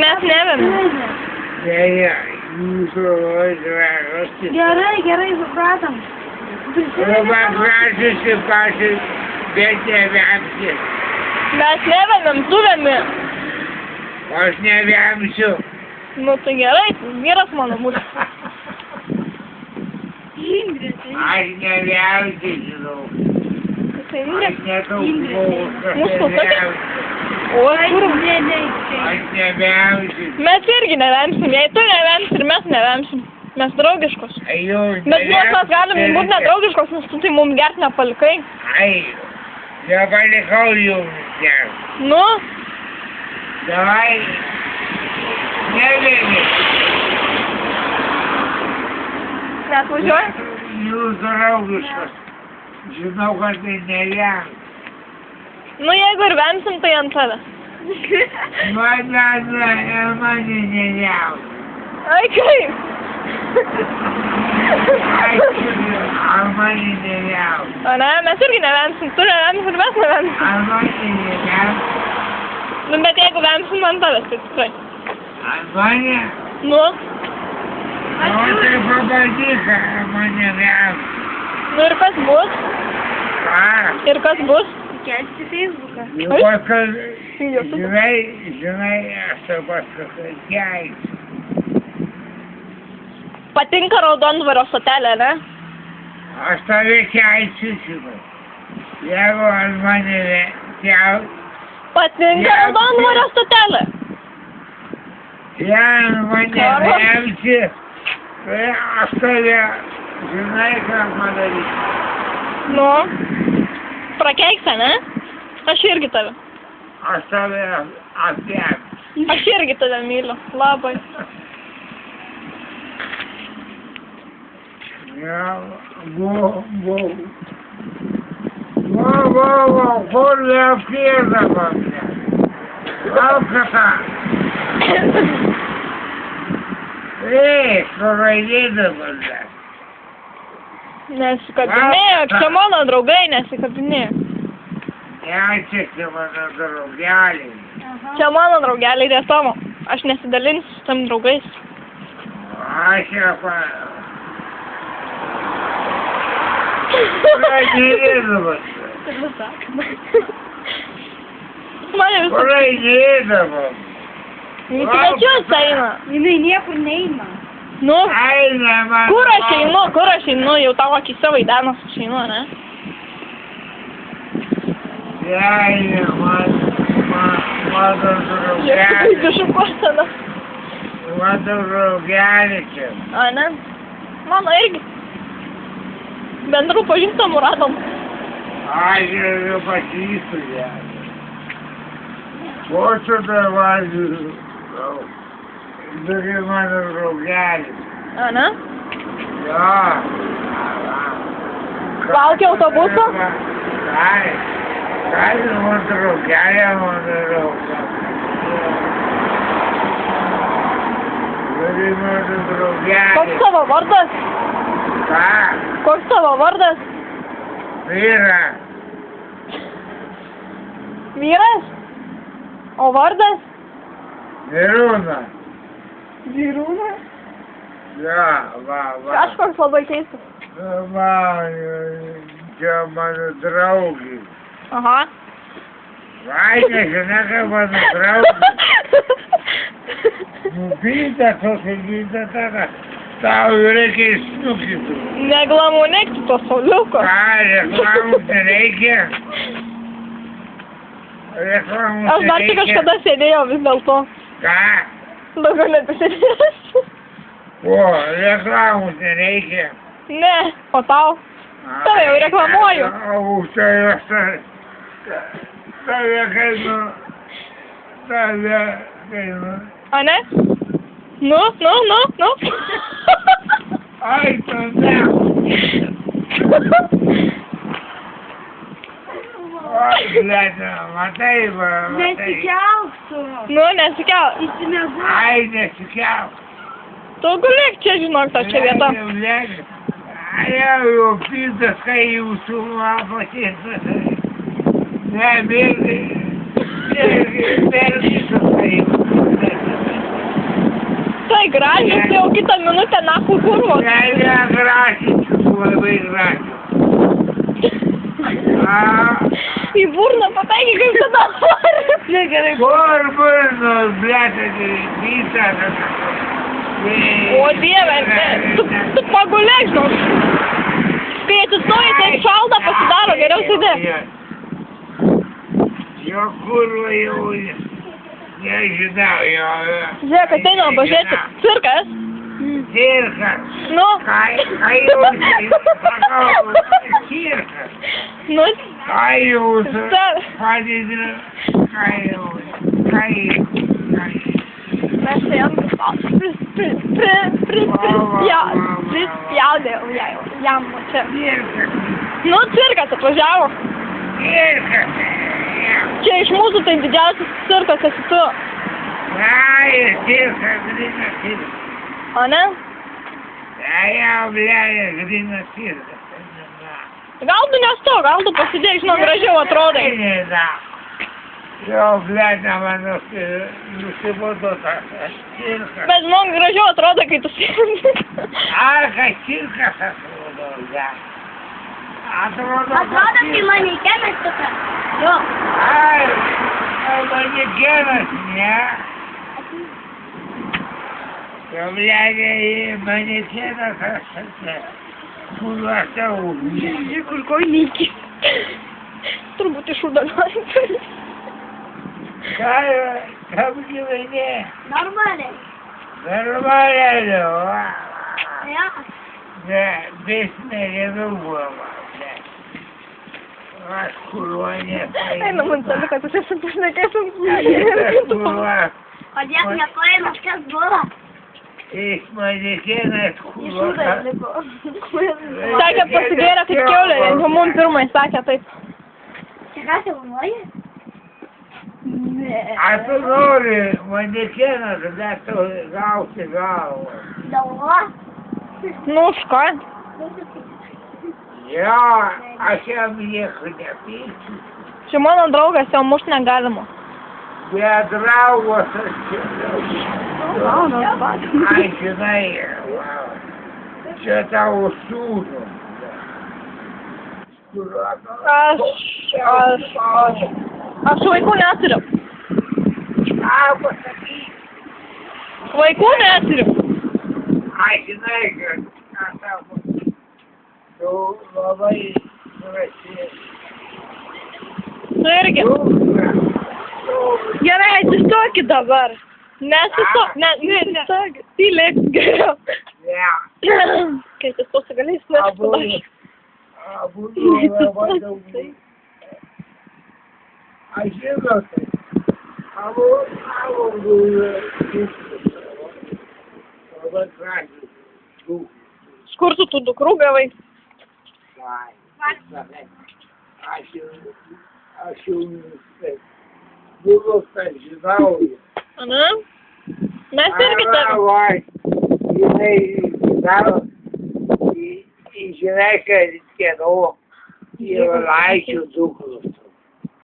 Mes nevėmės. Jūsų žveras. Gerai, supratom. Arba gražiai pačiai, bet nevemsi. Mes nevėmėm, tu vėmi. Aš nevemsiu. Nu tai gerai, vyras mano bus. Aš nevemsiu, žinau. Tai Aš nedaug buvau, kad Mūsų nevemsiu. O aš kur? Aš nevemsiu. Mes irgi nevemsim, jei tu nevemsi ir mes nevemsim. Mes draugiškos. Jūs Bet mes galim būti nedraugiškos, nes tu tai mums gert nepalikai. Ai, nepalikau jums gert. Nu, Davai, nevėmi. neatvažiuoji? Jūs draugiškos. Žinau, kad tai nevem. Nu, jeigu ir vemsim, tai ant tavęs. Mane nevem. Ai, kaip? Ar mane nevem. O ne, mes irgi nevemsim, tu nevemsim ir mes nevemsim. Ar mane nevem. Nu, bet jeigu vemsim ant tavęs, tai tikrai. Ar mane. Nu, O tai pabandyk, ar mane vem. nu ir kas bus? Ką? Ir kas bus? Kelsi Facebooką. Jau paskui, žinai, aš tau paskui keisiu. Patinka Raudondvario stotelė, ne? Aš tave keisiu, žinai. Jeigu ant mane keisiu, Patinka Raudondvario stotelė. jeigu mane vemsi, tai aš tave, žinai, ką padaryti. Nu, prakeiksa, ne? Aš irgi tave. Aš tave apėmsiu. Aš irgi tave myliu. Labai. Kur neapkėda mane? Laukata. Kur eidėda mane? Nesikabinėk, čia mano draugai nesikabinėk. Neačiūkė mano draugeliai. Čia mano draugeliai, tai tavo. Aš nesidalinsiu su tam draugais. Aš jau Praeidėdamas. Mane visą... Praeidėdamas. Į svečius eina. Jinai niekur neina. Nu, Eina man. kur aš einu, jau tavo akise vaidenas aš einu, ne? Eina mano draugelis. Iššukuosena. Mano draugelis čia. A, ne? Mano irgi. Bendrų pažįstamų radom. Aš jau pažįstu ją. Ko čia dabar? Turi mano draugelis. A, ne? Jo. Laukia autobuso? Ai. Ai, mano draugelė, mano draugelė. Turi mano draugelį. Koks tavo vardas? Ką? Koks tavo vardas? Vyra. Vyras? O vardas? Vyrūna. Vyrūnas? Ja, va. Kažkoks labai keistas. Čia mano draugė. Aha. Vai, nežinai, kaip mano draugė. Nubita, tokia nubita, tada. Tau reikia išsnukytų. Neglamonėk tu to sauliuko. Ką, reklamų nereikia? Reklamų Aš dar tik kažkada sėdėjau vis dėlto. Ką? Daugiau nebesėdėsiu. O, reklamų nereikia. Ne, o tau? Tave jau reklamuoju. O, tave kainu. Tave kainu. A ne? Nu. Ai, tada. Oi, blėda, matai, va. Nesikelk tu. Nu, nesikelk. Įsimegu. Ai, nesikelk. Tu gulėk čia, žinok, ta čia vieta. Jau pizdas, kai jūsų lapatės. Ne, mėgai. kurvos. Ne gražinčiau, labai gražiu. Į burną pataikė kaip tada nori. Negerai. Kur burnos, blėta, visą. O Dieve, tu pagulėk, žinok. Kai atsistoji, tai šalta pasidaro, geriau sėdėk. Jo kurva jau nežinau, jo. Žiūrėk, ateinam pažiūrėti. Cirkas? Cirkas. Nu? Ką jūs, cirkas. Nu? Ką jūs padėdė, ką jūs. Mes čia jam prispjaudėjau jam čia. Cirkas. Nu, cirkas atvažiavo. Cirkas. Čia iš mūsų tai didžiausias cirkas esi tu. Ai, cirkas, grynas cirkas. O ne? Jau, blėja, grynas cirkas. Gal tu nesto, gal tu pasidėk, žinau, gražiau atrodai. Jo, blėja, man nusibodo tas cirkas. Bet, žinau, gražiau atrodo, kai tu sėdi. Kas cirkas atrodo, blėja. Atrodo, tai manekenas tokia. Jo. Ai, manekenas, ne? Jo, blėja, manekenas aš kuriuose užmėgė. Kur koinikį. Turbūt iš udaloj. Kam gyveni? Normaliai. Normaliai, jo. Ja. Besmėlė buvo, ne. Aš kuriuo nepaėmė. Eina, man savi, kad tu čia pašnekėsim. O dėk nepaėmė, kas buvo? Iš manekenas kuriuo. Sakė, pasigėrė kaip kiaulė, jau mum pirmai sakė taip. Čia ką filmuoji? Ne. A tu nori manekeną, tada tu gausi galvą. Galva? Nu, už ką? Jo, aš jam nieko nepyksiu. Čia mano draugas, jau mušt negalima. Bet draugos aš čia. Ai, žinai, čia tavo sūnų. Aš vaikų neturiu. Vaikų neturiu. Ai, žinai, kad tavo tu labai prasės. Tu irgi. Gerai, atsistokit dabar. Nesistokit. Tylėk geriau. Ne. Kai atsistosi galės, nesistokit. Abu labai daug. Aš žinau, tai. Abu labai gražiai. Kur tu tų dukrų gavai? Aš jau buvo, kad žinau. Ana? Mes irgi tave. Žinai, žinai, kad kieno Jolaičių dukrų.